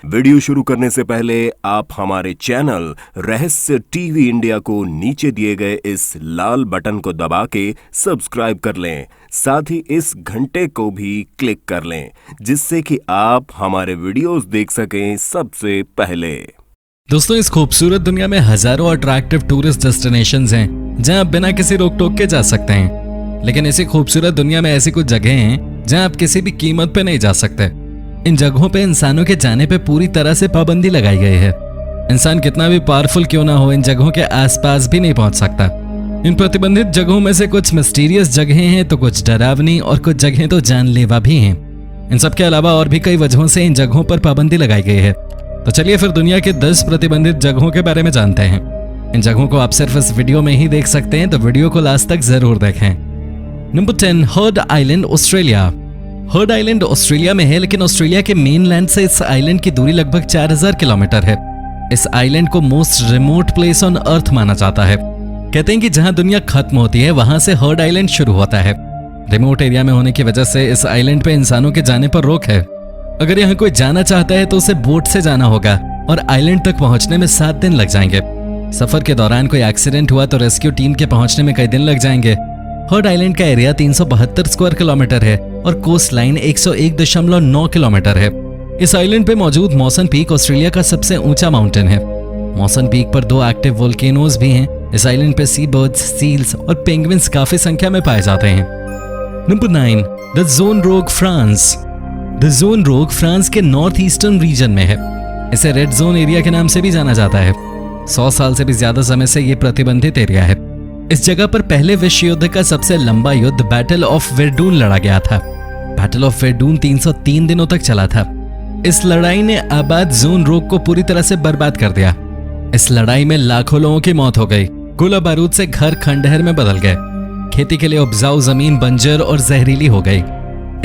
Video शुरू करने से पहले आप हमारे चैनल रहस्य टीवी इंडिया को नीचे दिए गए इस लाल बटन को दबा के सब्सक्राइब कर लें। साथ ही इस घंटे को भी क्लिक कर लें जिससे कि आप हमारे वीडियोस देख सकें सबसे पहले। दोस्तों, इस खूबसूरत दुनिया में हजारों अट्रैक्टिव टूरिस्ट डेस्टिनेशंस हैं जहां आप बिना किसी रोक टोक के जा सकते हैं। लेकिन इसी खूबसूरत दुनिया में ऐसी कुछ जगह हैं जहां आप किसी भी कीमत पे नहीं जा सकते। इन जगहों पे इंसानों के जाने पे पूरी तरह से पाबंदी लगाई गई है। इंसान कितना भी पावरफुल क्यों ना हो, इन जगहों के आसपास भी नहीं पहुंच सकता। इन प्रतिबंधित जगहों में से कुछ मिस्टीरियस जगहें हैं तो कुछ डरावनी और कुछ जगहें तो जानलेवा भी हैं। इन सब के अलावा और भी कई वजहों से इन जगहों पर पाबंदी लगाई गई है। तो चलिए फिर दुनिया के 10 प्रतिबंधित जगहों के बारे में जानते हैं। इन जगहों को आप सिर्फ इस वीडियो में ही देख सकते हैं, तो वीडियो को लास्ट तक जरूर देखें। Number 10, heard island, Australia. Heard island Australia में है, लेकिन ऑस्ट्रेलिया के मेनलैंड से इस आइलैंड की दूरी लगभग 4000 किलोमीटर है। इस आइलैंड को most remote place on earth माना जाता है। कहते हैं कि जहां दुनिया खत्म होती है वहां से हर्ड आइलैंड शुरू होता है। रिमोट एरिया में होने की वजह से इस आइलैंड पे इंसानों के जाने पर रोक है। अगर यहाँ कोई जाना चाहता है तो उसे बोट से जाना होगा और आइलैंड तक पहुंचने में 7 दिन लग जाएंगे। सफर के दौरान कोई एक्सीडेंट हुआ तो रेस्क्यू टीम के पहुंचने में कई दिन लग जाएंगे। हर्ड आइलैंड का एरिया 372 स्क्वायर किलोमीटर है और कोस्ट लाइन 101.9 किलोमीटर है। इस आइलैंड पे मौजूद मॉसन पीक ऑस्ट्रेलिया का सबसे ऊंचा माउंटेन है। मॉसन पीक पर 2 एक्टिव वोल्केनोज भी हैं। इस आइलैंड पे सी बर्ड्स, सील्स और पेंगुइन्स काफी संख्या में पाए जाते हैं। नंबर 9, द ज़ोन रोग, फ्रांस। द ज़ोन रोग फ्रांस के नॉर्थ ईस्टर्न रीजन में है। इसे रेड जोन एरिया के नाम से भी जाना जाता है। 100 साल से भी ज्यादा समय से ये प्रतिबंधित एरिया है। इस जगह पर पहले विश्व युद्ध का सबसे लंबा युद्ध बैटल ऑफ वेरडून लड़ा गया था। बैटल ऑफ वेरडून 303 दिनों तक चला था। इस लड़ाई ने आबाद ज़ोन रोग को पूरी तरह से बर्बाद कर दिया। इस लड़ाई में लाखों लोगों की मौत हो गई। गोला बारूद से घर खंडहर में बदल गए। खेती के लिए उपजाऊ जमीन बंजर और जहरीली हो गई।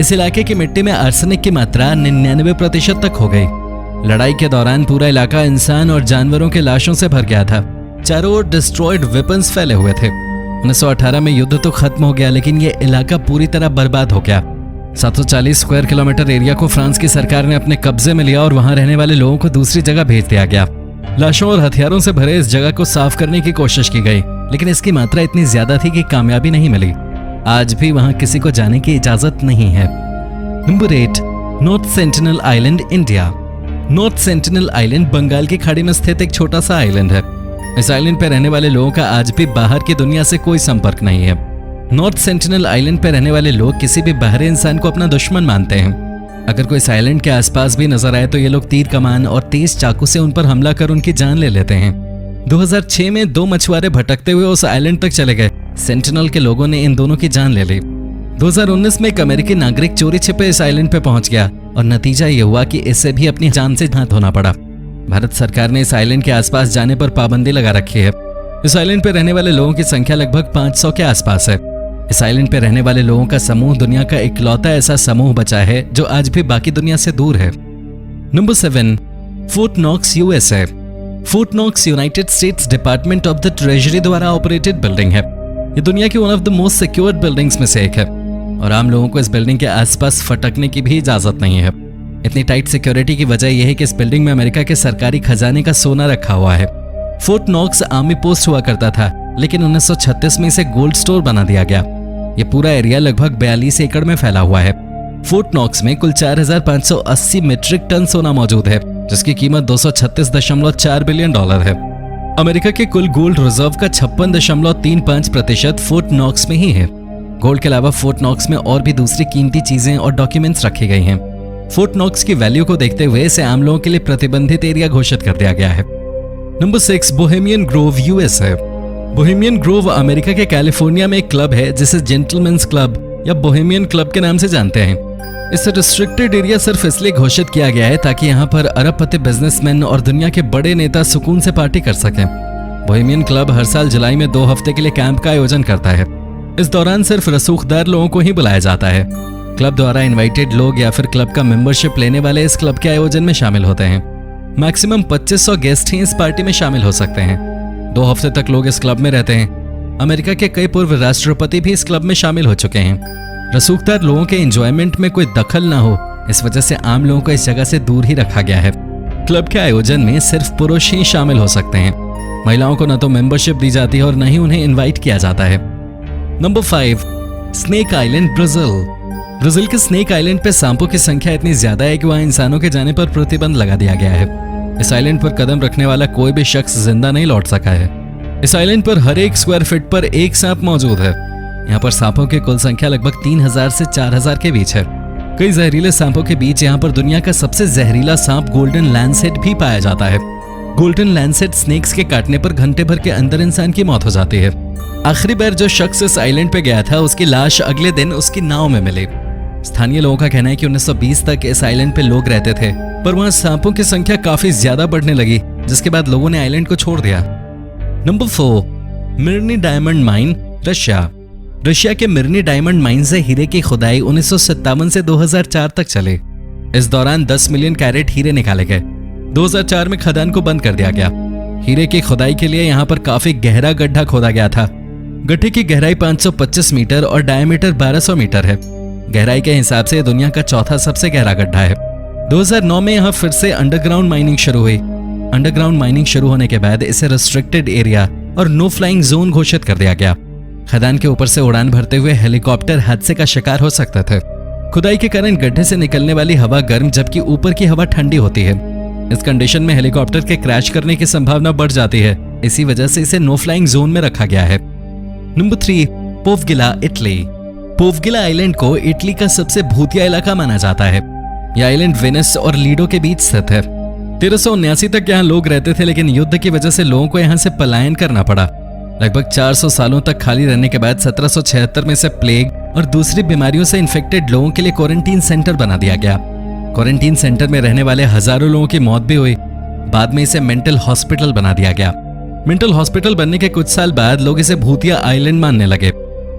इस इलाके की मिट्टी में आर्सेनिक की मात्रा 99% तक हो गई। लड़ाई के दौरान पूरा इलाका इंसान और जानवरों के लाशों से भर गया था। चारों ओर डिस्ट्रॉयड वेपन्स फैले हुए थे। 1918 में युद्ध तो खत्म हो गया, लेकिन ये इलाका पूरी तरह बर्बाद हो गया। 740 स्क्वायर किलोमीटर एरिया को फ्रांस की सरकार ने अपने कब्जे में लिया और वहां रहने वाले लोगों को दूसरी जगह भेज दिया गया। लाशों और हथियारों से भरे इस जगह को साफ करने की कोशिश की गई, लेकिन इसकी मात्रा इतनी ज्यादा थी कि कामयाबी नहीं मिली। आज भी वहां किसी को जाने की इजाजत नहीं है। Number 8, North Sentinel Island, India. North Sentinel Island Bengal की खाड़ी में स्थित एक छोटा सा आइलैंड है। इस आइलैंड पर रहने वाले लोगों का आज भी बाहर की दुनिया से कोई संपर्क नहीं है। नॉर्थ सेंटिनल आइलैंड पर रहने वाले लोग किसी भी बाहरी इंसान को अपना दुश्मन मानते हैं। अगर कोई इस आइलैंड के आसपास भी नजर आए तो ये लोग तीर कमान और तेज चाकू से उन पर हमला कर उनकी जान ले लेते हैं। 2006 में 2 मछुआरे भटकते हुए उस आइलैंड तक चले गए। सेंटिनल के लोगों ने इन दोनों की जान ले ली। 2019 में एक अमेरिकी नागरिक चोरी छिपे इस आइलैंड पे पहुंच गया और नतीजा ये हुआ कि इसे भी अपनी जान से हाथ धोना पड़ा। भारत सरकार ने इस आइलैंड के आसपास जाने पर पाबंदी लगा रखी है। इस आइलैंड पे रहने वाले लोगों की संख्या लगभग 500 के आसपास है। इस आइलैंड पे रहने वाले लोगों का समूह दुनिया का इकलौता ऐसा समूह बचा है जो आज भी बाकी दुनिया से दूर है। Number 7, Fort Knox, USA. Fort Knox United States Department of the Treasury द्वारा ऑपरेटेड बिल्डिंग है। ये दुनिया की one of the most secured buildings में से एक है और आम लोगों को इस बिल्डिंग के आसपास फटकने की भी इजाजत नहीं है। इतनी टाइट सिक्योरिटी की वजह यह है कि इस बिल्डिंग में अमेरिका के सरकारी खजाने का सोना रखा हुआ है। फोर्ट नॉक्स आर्मी पोस्ट हुआ करता था, लेकिन 1936 में इसे गोल्ड स्टोर बना दिया गया। ये पूरा एरिया लगभग 42 एकड़ में फैला हुआ है। फोर्ट नॉक्स में कुल 4580 मीट्रिक टन सोना मौजूद है, जिसकी कीमत $236.4 बिलियन है। अमेरिका के कुल गोल्ड रिजर्व का 56.35% फोर्ट नॉक्स में ही है। गोल्ड के अलावा फोर्ट नॉक्स में और भी दूसरी कीमती चीजें और डॉक्यूमेंट्स रखी गई हैं। फोर्ट नॉक्स की वैल्यू को देखते हुए इसे आम लोगों के लिए प्रतिबंधित एरिया घोषित कर दिया गया है। Number 6, Bohemian Grove, USA. Bohemian Grove America के कैलिफोर्निया में एक क्लब है जिसे जेंटलमैन्स क्लब या बोहेमियन क्लब के नाम से जानते हैं। इसे रिस्ट्रिक्टेड एरिया सिर्फ इसलिए घोषित किया गया है ताकि यहाँ पर अरबपति बिजनेसमैन और दुनिया के बड़े नेता सुकून से पार्टी कर सकें। बोहेमियन क्लब हर साल जुलाई में 2 हफ्ते के लिए कैंप का आयोजन करता है। इस दौरान सिर्फ रसूखदार लोगों को ही बुलाया जाता है। क्लब द्वारा इनवाइटेड लोग या फिर क्लब का मेंबरशिप लेने वाले इस क्लब के आयोजन में शामिल होते हैं। मैक्सिमम 2500 गेस्ट ही इस पार्टी में शामिल हो सकते हैं। 2 हफ्ते तक लोग इस क्लब में रहते हैं। अमेरिका के कई पूर्व राष्ट्रपति भी इस क्लब में शामिल हो चुके हैं। रसूखदार लोगों के एंजॉयमेंट में कोई दखल ना हो, इस वजह से आम लोगों को इस जगह से दूर ही रखा गया है। क्लब के आयोजन में सिर्फ पुरुष ही शामिल हो सकते हैं। महिलाओं को न तो मेंबरशिप दी जाती है और न ही उन्हें इनवाइट किया जाता है। Number 5, snake island, Brazil. Brazil के स्नेक आइलैंड पे सांपों की संख्या इतनी ज्यादा है कि वहां इंसानों के जाने पर प्रतिबंध लगा दिया गया है। इस आइलैंड पर कदम रखने वाला कोई भी शख्स जिंदा नहीं लौट सका है। इस आइलैंड पर हर 1 स्क्वायर फीट पर एक सांप मौजूद है। यहाँ पर सांपों की कुल संख्या लगभग 3000 से 4000 के बीच है। कई जहरीले सांपों के बीच यहाँ पर दुनिया का सबसे जहरीला सांप गोल्डन लैंसेट भी पाया जाता है। गोल्डन लैंसेट स्नेक्स के काटने पर घंटे भर के अंदर इंसान की मौत हो जाती है। आखिरी बार जो शख्स इस आइलैंड पे गया था उसकी लाश अगले दिन उसकी नाव में मिली। स्थानीय लोगों का कहना है कि 1920 तक इस आइलैंड पे लोग रहते थे, पर वहां सांपों की संख्या काफी ज्यादा बढ़ने लगी, जिसके बाद लोगों ने आइलैंड को छोड़ दिया। Number 4, Mirny diamond mine, Russia. Russia के मिर्नी डायमंड माइन से हीरे की खुदाई 1957 से 2004 तक चली। इस दौरान 10 मिलियन कैरेट हीरे निकाले गए। 2004 में खदान को बंद कर दिया गया। हीरे की खुदाई के लिए यहाँ पर काफी गहरा गड्ढा खोदा गया था। गड्ढे की गहराई 525 मीटर और डायमीटर 1200 मीटर है। गहराई के हिसाब से दुनिया का चौथा सबसे गहरा गड्ढा है। 2009 में यहाँ फिर से अंडरग्राउंड माइनिंग शुरू हुई। अंडरग्राउंड माइनिंग शुरू होने के बाद इसे रिस्ट्रिक्टेड एरिया और नो फ्लाइंग जोन घोषित कर दिया गया। खदान के ऊपर से उड़ान भरते हुए हेलीकॉप्टर हादसे का शिकार हो सकते थे। खुदाई के कारण गड्ढे से निकलने वाली हवा गर्म जबकि ऊपर की हवा ठंडी होती है। इस कंडीशन में हेलीकॉप्टर के क्रैश करने की संभावना बढ़ जाती है। इसी वजह से इसे नो फ्लाइंग जोन में रखा गया है। Number 3, Poveglia, Italy. Poveglia island को इटली का सबसे भूतिया इलाका माना जाता है। यह आइलैंड वेनिस और लीडो के बीच स्थित है। 1379 तक यहाँ लोग रहते थे, लेकिन युद्ध की वजह से लोगों को यहाँ से पलायन करना पड़ा। लगभग 400 सालों तक खाली रहने के बाद 1776 में इसे प्लेग और दूसरी बीमारियों से इन्फेक्टेड लोगों के लिए क्वारंटीन सेंटर बना दिया गया। क्वारंटीन सेंटर में रहने वाले हजारों लोगों की मौत भी हुई। बाद में इसे मेंटल हॉस्पिटल बना दिया गया। मेंटल हॉस्पिटल बनने के कुछ साल बाद लोग इसे भूतिया आइलैंड मानने लगे।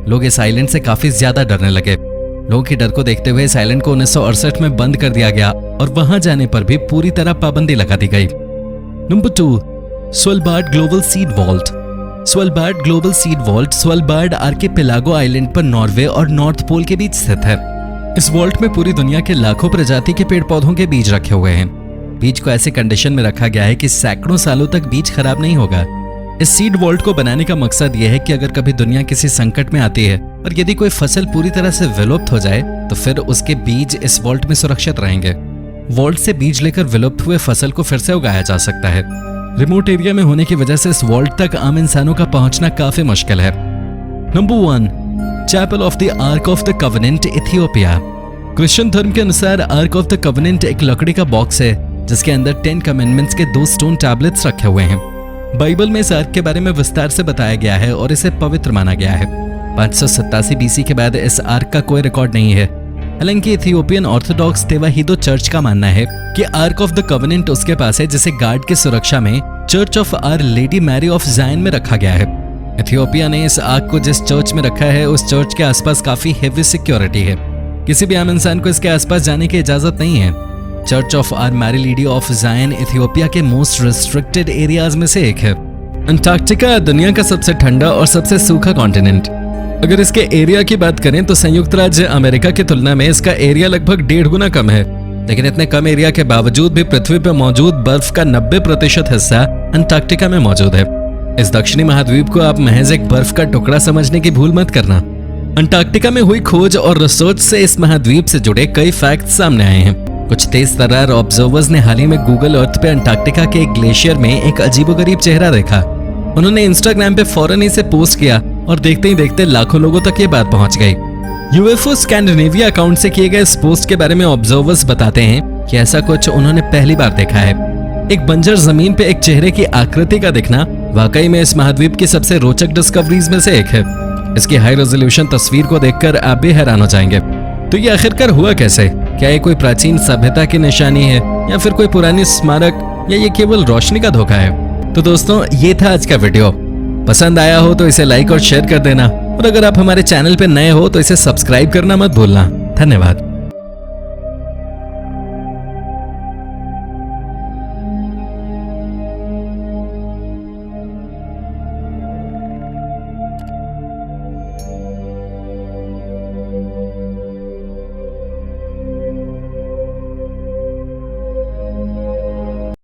लोग इस आइलैंड से काफी ज्यादा डरने लगे। लोगों की डर को देखते हुए इस आइलैंड को 1968 में बंद कर दिया गया और वहां जाने पर भी पूरी तरह पाबंदी लगा दी गई। Number 2, Svalbard global seed vault. Svalbard global seed vault Svalbard archipelago island पर नॉर्वे और नॉर्थ पोल के बीच स्थित है। इस वॉल्ट में पूरी दुनिया के लाखों प्रजाति के पेड़ पौधों के बीज रखे हुए हैं। बीज को ऐसे कंडीशन में रखा गया है कि सैकड़ों सालों तक बीज खराब नहीं होगा। इस सीड वॉल्ट को बनाने का मकसद यह है कि अगर कभी दुनिया किसी संकट में आती है और यदि कोई फसल पूरी तरह से विलुप्त हो जाए तो फिर उसके बीज इस वॉल्ट में सुरक्षित रहेंगे। वॉल्ट से बीज लेकर विलुप्त हुए फसल को फिर से उगाया जा सकता है। रिमोट एरिया में होने की वजह से इस वॉल्ट तक आम इंसानों का पहुंचना काफी मुश्किल है। Number 1, Chapel of the Ark of the Covenant, Ethiopia. Christian धर्म के अनुसार आर्क ऑफ द कवेनेंट एक लकड़ी का बॉक्स है जिसके अंदर 10 कमेंडमेंट्स के 2 स्टोन टैबलेट्स रखे हुए हैं। बाइबल में इस आर्क के बारे में विस्तार से बताया गया है और इसे पवित्र माना गया है। 587 BC के बाद इस आर्क का कोई रिकॉर्ड नहीं है। हालांकि इथियोपियन ऑर्थोडॉक्स तेवाहिदो चर्च का मानना है कि आर्क ऑफ द कवेनेंट उसके पास है, जिसे गार्ड की सुरक्षा में Church of Our Lady Mary of Zion में रखा गया है। इथियोपिया ने इस आर्क को जिस चर्च में रखा है उस चर्च के आसपास काफी हेवी सिक्योरिटी है। किसी भी आम इंसान को इसके आसपास जाने की इजाजत नहीं है। Church of Our Mary Lady of Zion Ethiopia के मोस्ट रिस्ट्रिक्टेड एरियाज में से एक है। अंटार्कटिका दुनिया का सबसे ठंडा और सबसे सूखा कॉन्टिनेंट। अगर इसके एरिया की बात करें तो संयुक्त राज्य अमेरिका की तुलना में इसका एरिया लगभग 1.5 गुना कम है, लेकिन इतने कम एरिया के बावजूद भी पृथ्वी पर मौजूद बर्फ का 90% हिस्सा अंटार्कटिका में मौजूद है। इस दक्षिणी महाद्वीप को आप महज एक बर्फ का टुकड़ा समझने की भूल मत करना। अंटार्कटिका में हुई खोज और रिसर्च से इस महाद्वीप से जुड़े कई फैक्ट्स सामने आए हैं। कुछ तेज तर्रार ऑब्जर्वर्स ने हाल ही में गूगल अर्थ पे अंटार्कटिका के एक ग्लेशियर में एक अजीबोगरीब चेहरा देखा। उन्होंने इंस्टाग्राम पे फौरन इसे पोस्ट किया और देखते ही देखते लाखों लोगों तक ये बात पहुंच गई। यूएफओ स्कैंडिनेविया अकाउंट से किए गए इस पोस्ट के बारे में ऑब्जर्वर्स बताते हैं कि ऐसा कुछ उन्होंने पहली बार देखा है। एक बंजर जमीन पे एक चेहरे की आकृति का दिखना वाकई में इस महाद्वीप की सबसे रोचक डिस्कवरीज में से एक है। इसकी हाई रेजोल्यूशन तस्वीर को देखकर आप भी हैरान हो जाएंगे। तो ये आखिरकार हुआ कैसे? क्या ये कोई प्राचीन सभ्यता की निशानी है या फिर कोई पुरानी स्मारक, या ये केवल रोशनी का धोखा है? तो दोस्तों, ये था आज का वीडियो। पसंद आया हो तो इसे लाइक और शेयर कर देना, और अगर आप हमारे चैनल पे नए हो तो इसे सब्सक्राइब करना मत भूलना। धन्यवाद।